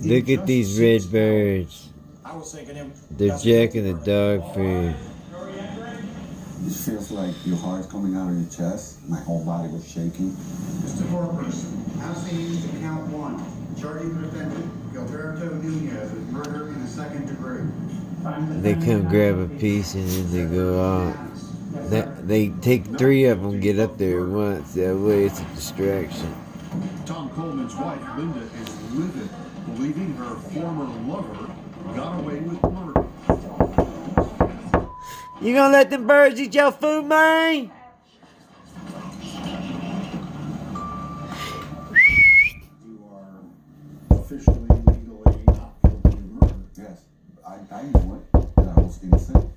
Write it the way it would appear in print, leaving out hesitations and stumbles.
Look at these red birds. I was thinking They're jacking the dog food. It feels like your heart's coming out of your chest. My whole body was shaking. Mr. Foreperson, now seen to count one. Charging the defendant, Gilberto Nunez, with murder in the second degree. They come grab a piece and then they go out. They take 3 of them, get up there at once. That way it's a distraction. Tom Coleman's wife, Linda, is livid, believing her former lover got away with murder. You gonna let them birds eat your food, man? You are officially, legally not guilty of murder. Yes, I knew it, that I was innocent.